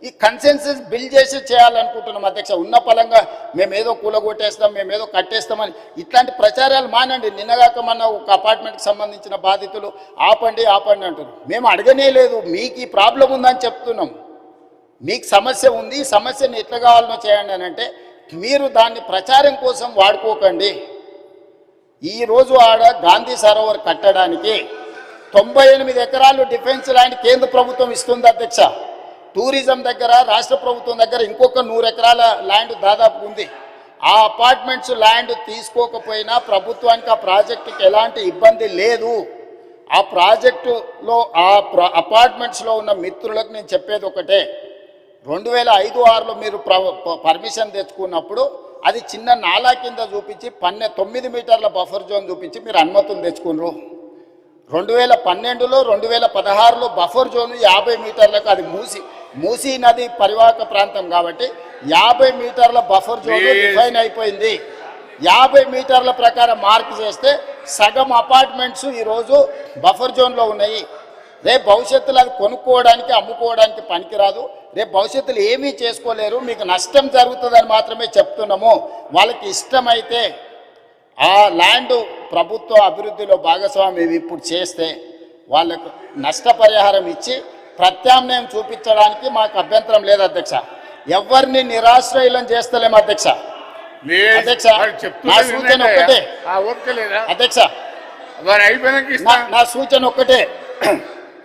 ఈ consensus build చేసి చేయాలనుకుంటున్నాం అధ్యక్ష. ఉన్న పలంగా మేమేదో కూలగొట్టేస్తాం, మేమేదో కట్టేస్తామని ఇట్లాంటి ప్రచారాలు మానండి. నిన్నగాక మన ఒక అపార్ట్మెంట్కి సంబంధించిన బాధితులు ఆపండి ఆపండి అంటారు. మేము అడగనే లేదు, మీకు ఈ ప్రాబ్లం ఉందని చెప్తున్నాం. మీకు సమస్య ఉంది, ఈ సమస్యను ఎట్లా కావాలనో చేయండి అని అంటే మీరు దాన్ని ప్రచారం కోసం వాడుకోకండి. ఈరోజు ఆడ గాంధీ సరోవర్ కట్టడానికి 98 ఎకరాలు డిఫెన్స్ ల్యాండ్ కేంద్ర ప్రభుత్వం ఇస్తుంది అధ్యక్ష. టూరిజం దగ్గర రాష్ట్ర ప్రభుత్వం దగ్గర ఇంకొక 100 ఎకరాల ల్యాండ్ దాదాపు ఉంది. ఆ అపార్ట్మెంట్స్ ల్యాండ్ తీసుకోకపోయినా ప్రభుత్వానికి ఆ ప్రాజెక్టుకి ఎలాంటి ఇబ్బంది లేదు. ఆ ప్రాజెక్టులో అపార్ట్మెంట్స్లో ఉన్న మిత్రులకు నేను చెప్పేది ఒకటే, 2005-06లో మీరు పర్మిషన్ తెచ్చుకున్నప్పుడు అది చిన్న నాలా కింద చూపించి 9 మీటర్ల బఫర్ జోన్ చూపించి మీరు అనుమతులు తెచ్చుకున్నారు. 2012లో 2016లో బఫర్ జోన్ 50 మీటర్లకు, అది మూసీ నది పరివాహక ప్రాంతం కాబట్టి 50 మీటర్ల బఫర్ జోన్ డిఫైన్ అయిపోయింది. 50 మీటర్ల ప్రకారం మార్క్ చేస్తే సగం అపార్ట్మెంట్స్ ఈరోజు బఫర్ జోన్లో ఉన్నాయి. రేపు భవిష్యత్తులో అది కొనుక్కోవడానికి అమ్ముకోవడానికి పనికిరాదు. రేపు భవిష్యత్తులో ఏమీ చేసుకోలేరు, మీకు నష్టం జరుగుతుందని మాత్రమే చెప్తున్నాము. వాళ్ళకి ఇష్టమైతే ఆ ల్యాండ్ ప్రభుత్వ అభివృద్ధిలో భాగస్వామ్యం ఇప్పుడు చేస్తే వాళ్ళకు నష్టపరిహారం ఇచ్చి ప్రత్యామ్నాయం చూపించడానికి మాకు అభ్యంతరం లేదు అధ్యక్ష. ఎవరిని నిరాశ్రయులను చేస్తలేము అధ్యక్ష. అధ్యక్ష నా సూచన ఒక్కటే అధ్యక్ష, నా సూచన ఒక్కటే